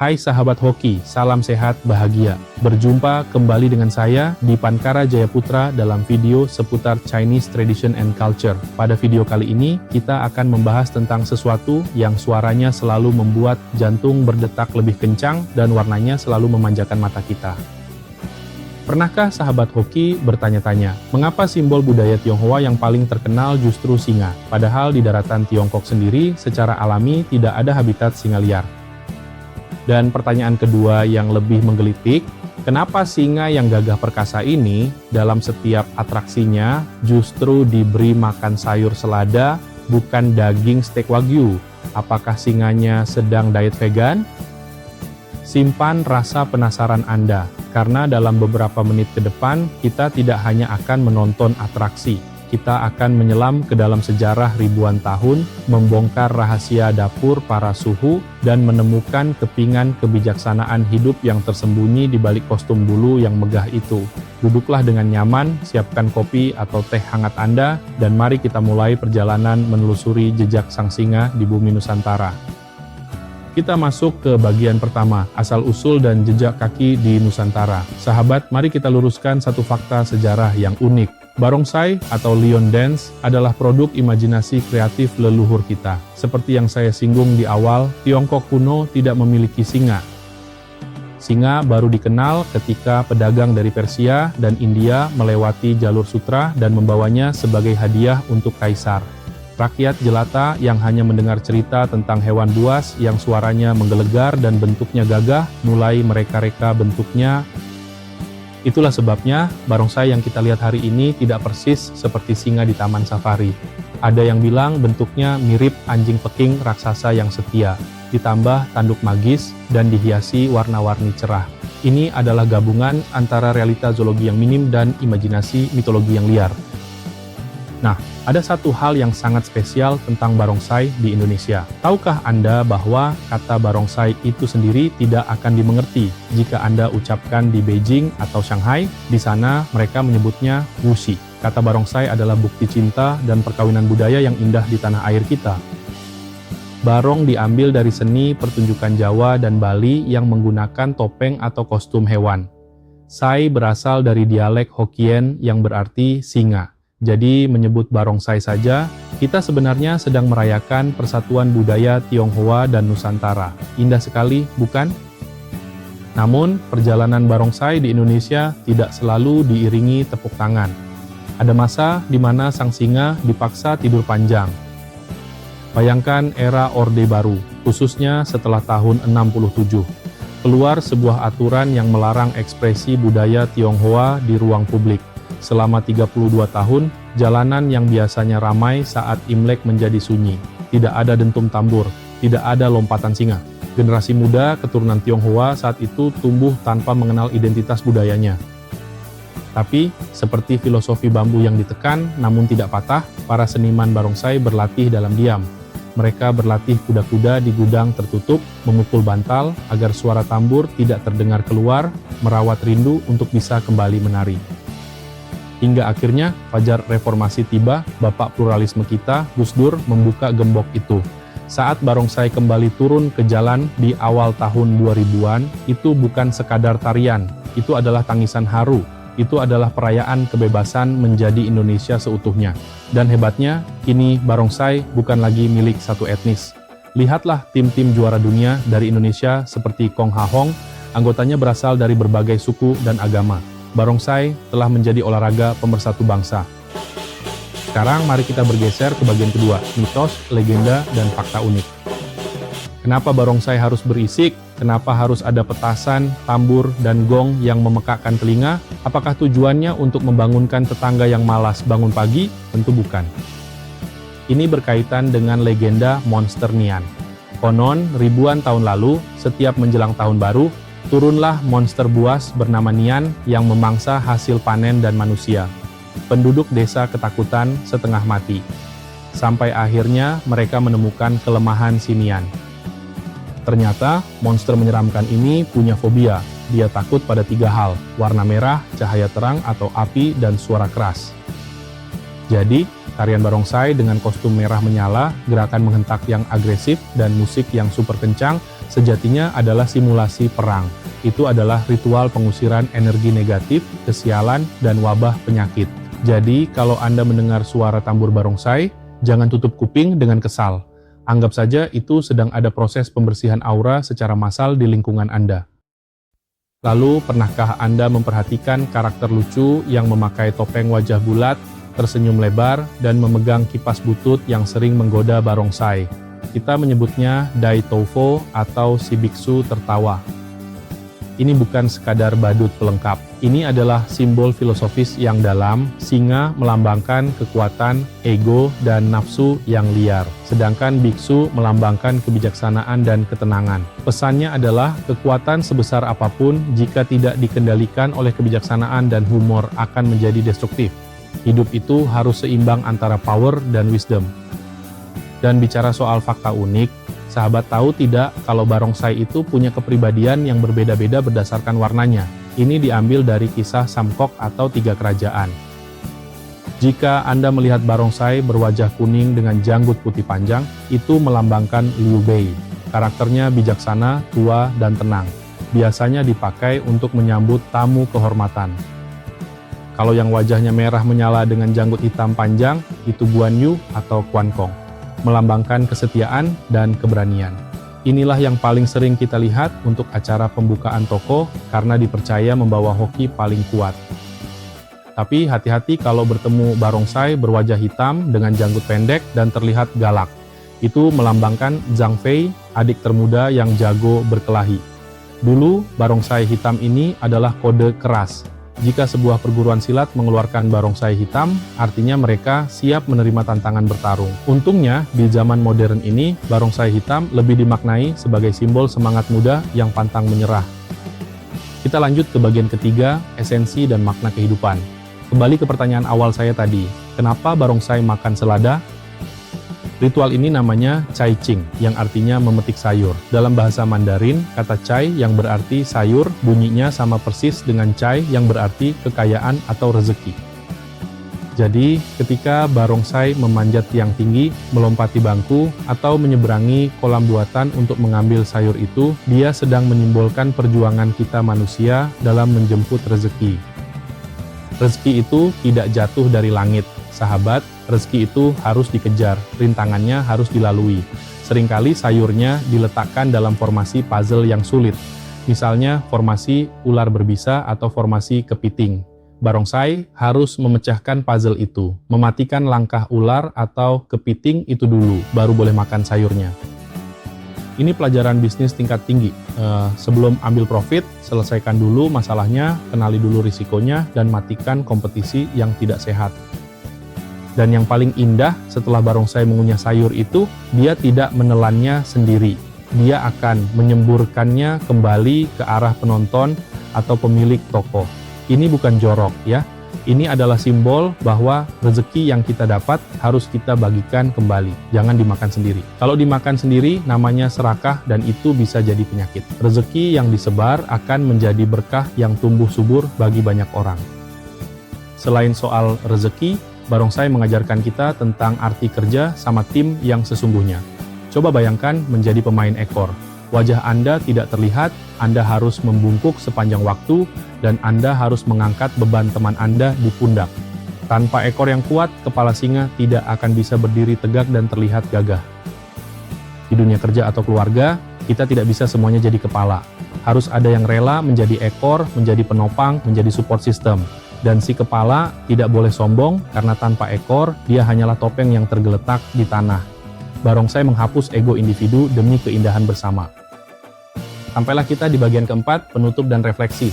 Hai sahabat hoki, salam sehat bahagia. Berjumpa kembali dengan saya di Pankara Jayaputra dalam video seputar Chinese Tradition and Culture. Pada video kali ini, kita akan membahas tentang sesuatu yang suaranya selalu membuat jantung berdetak lebih kencang dan warnanya selalu memanjakan mata kita. Pernahkah sahabat hoki bertanya-tanya, mengapa simbol budaya Tionghoa yang paling terkenal justru singa? Padahal di daratan Tiongkok sendiri, secara alami tidak ada habitat singa liar. Dan pertanyaan kedua yang lebih menggelitik, kenapa singa yang gagah perkasa ini dalam setiap atraksinya justru diberi makan sayur selada, bukan daging steak wagyu? Apakah singanya sedang diet vegan? Simpan rasa penasaran Anda, karena dalam beberapa menit ke depan, kita tidak hanya akan menonton atraksi, kita akan menyelam ke dalam sejarah ribuan tahun, membongkar rahasia dapur para suhu, dan menemukan kepingan kebijaksanaan hidup yang tersembunyi di balik kostum bulu yang megah itu. Duduklah dengan nyaman, siapkan kopi atau teh hangat Anda, dan mari kita mulai perjalanan menelusuri jejak sang singa di bumi Nusantara. Kita masuk ke bagian pertama, asal-usul dan jejak kaki di Nusantara. Sahabat, mari kita luruskan satu fakta sejarah yang unik. Barongsai atau Lion Dance adalah produk imajinasi kreatif leluhur kita. Seperti yang saya singgung di awal, Tiongkok kuno tidak memiliki singa. Singa baru dikenal ketika pedagang dari Persia dan India melewati jalur sutra dan membawanya sebagai hadiah untuk kaisar. Rakyat jelata yang hanya mendengar cerita tentang hewan buas yang suaranya menggelegar dan bentuknya gagah, mulai mereka-reka bentuknya. Itulah sebabnya, barongsai yang kita lihat hari ini tidak persis seperti singa di taman safari. Ada yang bilang bentuknya mirip anjing peking raksasa yang setia, ditambah tanduk magis dan dihiasi warna-warni cerah. Ini adalah gabungan antara realita zoologi yang minim dan imajinasi mitologi yang liar. Nah, ada satu hal yang sangat spesial tentang barongsai di Indonesia. Tahukah Anda bahwa kata barongsai itu sendiri tidak akan dimengerti jika Anda ucapkan di Beijing atau Shanghai? Di sana mereka menyebutnya wuxi. Kata barongsai adalah bukti cinta dan perkawinan budaya yang indah di tanah air kita. Barong diambil dari seni pertunjukan Jawa dan Bali yang menggunakan topeng atau kostum hewan. Sai berasal dari dialek Hokkien yang berarti singa. Jadi menyebut barongsai saja, kita sebenarnya sedang merayakan persatuan budaya Tionghoa dan Nusantara. Indah sekali, bukan? Namun, perjalanan barongsai di Indonesia tidak selalu diiringi tepuk tangan. Ada masa di mana sang singa dipaksa tidur panjang. Bayangkan era Orde Baru, khususnya setelah tahun 67. Keluar sebuah aturan yang melarang ekspresi budaya Tionghoa di ruang publik. Selama 32 tahun, jalanan yang biasanya ramai saat Imlek menjadi sunyi. Tidak ada dentum tambur, tidak ada lompatan singa. Generasi muda keturunan Tionghoa saat itu tumbuh tanpa mengenal identitas budayanya. Tapi, seperti filosofi bambu yang ditekan namun tidak patah, para seniman barongsai berlatih dalam diam. Mereka berlatih kuda-kuda di gudang tertutup, memukul bantal agar suara tambur tidak terdengar keluar, merawat rindu untuk bisa kembali menari. Hingga akhirnya fajar reformasi tiba, bapak pluralisme kita, Gus Dur, membuka gembok itu. Saat barongsai kembali turun ke jalan di awal tahun 2000-an, itu bukan sekadar tarian, itu adalah tangisan haru, itu adalah perayaan kebebasan menjadi Indonesia seutuhnya. Dan hebatnya, kini barongsai bukan lagi milik satu etnis. Lihatlah tim-tim juara dunia dari Indonesia seperti Kong Ha Hong, anggotanya berasal dari berbagai suku dan agama. Barongsai telah menjadi olahraga pemersatu bangsa. Sekarang mari kita bergeser ke bagian kedua, mitos, legenda, dan fakta unik. Kenapa barongsai harus berisik? Kenapa harus ada petasan, tambur, dan gong yang memekakkan telinga? Apakah tujuannya untuk membangunkan tetangga yang malas bangun pagi? Tentu bukan. Ini berkaitan dengan legenda monster Nian. Konon, ribuan tahun lalu, setiap menjelang tahun baru, turunlah monster buas bernama Nian yang memangsa hasil panen dan manusia. Penduduk desa ketakutan setengah mati. Sampai akhirnya mereka menemukan kelemahan si Nian. Ternyata monster menyeramkan ini punya fobia. Dia takut pada 3 hal, warna merah, cahaya terang atau api, dan suara keras. Jadi, tarian barongsai dengan kostum merah menyala, gerakan menghentak yang agresif, dan musik yang super kencang sejatinya adalah simulasi perang. Itu adalah ritual pengusiran energi negatif, kesialan, dan wabah penyakit. Jadi, kalau Anda mendengar suara tambur barongsai, jangan tutup kuping dengan kesal. Anggap saja itu sedang ada proses pembersihan aura secara massal di lingkungan Anda. Lalu, pernahkah Anda memperhatikan karakter lucu yang memakai topeng wajah bulat, tersenyum lebar, dan memegang kipas butut yang sering menggoda barongsai? Kita menyebutnya Dai Tofo atau si biksu tertawa. Ini bukan sekadar badut pelengkap. Ini adalah simbol filosofis yang dalam. Singa melambangkan kekuatan, ego, dan nafsu yang liar. Sedangkan biksu melambangkan kebijaksanaan dan ketenangan. Pesannya adalah kekuatan sebesar apapun jika tidak dikendalikan oleh kebijaksanaan dan humor akan menjadi destruktif. Hidup itu harus seimbang antara power dan wisdom. Dan bicara soal fakta unik, sahabat tahu tidak kalau barongsai itu punya kepribadian yang berbeda-beda berdasarkan warnanya. Ini diambil dari kisah Samkok atau Tiga Kerajaan. Jika Anda melihat barongsai berwajah kuning dengan janggut putih panjang, itu melambangkan Liu Bei. Karakternya bijaksana, tua, dan tenang. Biasanya dipakai untuk menyambut tamu kehormatan. Kalau yang wajahnya merah menyala dengan janggut hitam panjang, itu Guan Yu atau Quan Kong, melambangkan kesetiaan dan keberanian. Inilah yang paling sering kita lihat untuk acara pembukaan toko karena dipercaya membawa hoki paling kuat. Tapi hati-hati kalau bertemu barongsai berwajah hitam dengan janggut pendek dan terlihat galak. Itu melambangkan Zhang Fei, adik termuda yang jago berkelahi. Dulu, barongsai hitam ini adalah kode keras. Jika sebuah perguruan silat mengeluarkan barongsai hitam, artinya mereka siap menerima tantangan bertarung. Untungnya, di zaman modern ini, barongsai hitam lebih dimaknai sebagai simbol semangat muda yang pantang menyerah. Kita lanjut ke bagian ketiga, esensi dan makna kehidupan. Kembali ke pertanyaan awal saya tadi, kenapa barongsai makan selada? Ritual ini namanya Cai Qing, yang artinya memetik sayur. Dalam bahasa Mandarin, kata cai yang berarti sayur, bunyinya sama persis dengan cai yang berarti kekayaan atau rezeki. Jadi, ketika barongsai memanjat tiang tinggi, melompati bangku, atau menyeberangi kolam buatan untuk mengambil sayur itu, dia sedang menyimbolkan perjuangan kita manusia dalam menjemput rezeki. Rezeki itu tidak jatuh dari langit. Sahabat, rezeki itu harus dikejar, rintangannya harus dilalui. Seringkali sayurnya diletakkan dalam formasi puzzle yang sulit. Misalnya formasi ular berbisa atau formasi kepiting. Barongsai harus memecahkan puzzle itu, mematikan langkah ular atau kepiting itu dulu, baru boleh makan sayurnya. Ini pelajaran bisnis tingkat tinggi. Sebelum ambil profit, selesaikan dulu masalahnya, kenali dulu risikonya, dan matikan kompetisi yang tidak sehat. Dan yang paling indah setelah barongsai mengunyah sayur itu, dia tidak menelannya sendiri. Dia akan menyemburkannya kembali ke arah penonton atau pemilik toko. Ini bukan jorok ya. Ini adalah simbol bahwa rezeki yang kita dapat harus kita bagikan kembali. Jangan dimakan sendiri. Kalau dimakan sendiri namanya serakah dan itu bisa jadi penyakit. Rezeki yang disebar akan menjadi berkah yang tumbuh subur bagi banyak orang. Selain soal rezeki, barongsai mengajarkan kita tentang arti kerja sama tim yang sesungguhnya. Coba bayangkan menjadi pemain ekor. Wajah Anda tidak terlihat, Anda harus membungkuk sepanjang waktu, dan Anda harus mengangkat beban teman Anda di pundak. Tanpa ekor yang kuat, kepala singa tidak akan bisa berdiri tegak dan terlihat gagah. Di dunia kerja atau keluarga, kita tidak bisa semuanya jadi kepala. Harus ada yang rela menjadi ekor, menjadi penopang, menjadi support system. Dan si kepala tidak boleh sombong karena tanpa ekor, dia hanyalah topeng yang tergeletak di tanah. Barongsai menghapus ego individu demi keindahan bersama. Sampailah kita di bagian keempat, penutup dan refleksi.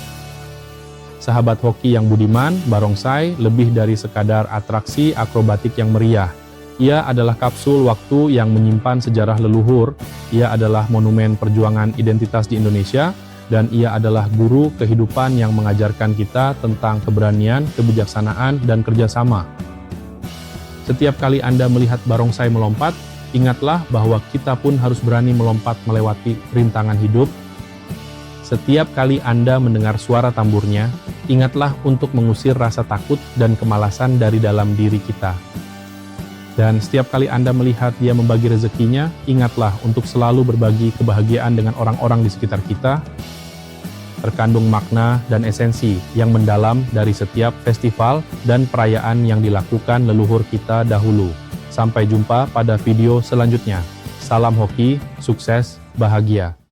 Sahabat hoki yang budiman, barongsai lebih dari sekadar atraksi akrobatik yang meriah. Ia adalah kapsul waktu yang menyimpan sejarah leluhur. Ia adalah monumen perjuangan identitas di Indonesia. Dan ia adalah guru kehidupan yang mengajarkan kita tentang keberanian, kebijaksanaan, dan kerjasama. Setiap kali Anda melihat barongsai melompat, ingatlah bahwa kita pun harus berani melompat melewati rintangan hidup. Setiap kali Anda mendengar suara tamburnya, ingatlah untuk mengusir rasa takut dan kemalasan dari dalam diri kita. Dan setiap kali Anda melihat dia membagi rezekinya, ingatlah untuk selalu berbagi kebahagiaan dengan orang-orang di sekitar kita. Terkandung makna dan esensi yang mendalam dari setiap festival dan perayaan yang dilakukan leluhur kita dahulu. Sampai jumpa pada video selanjutnya. Salam hoki, sukses, bahagia.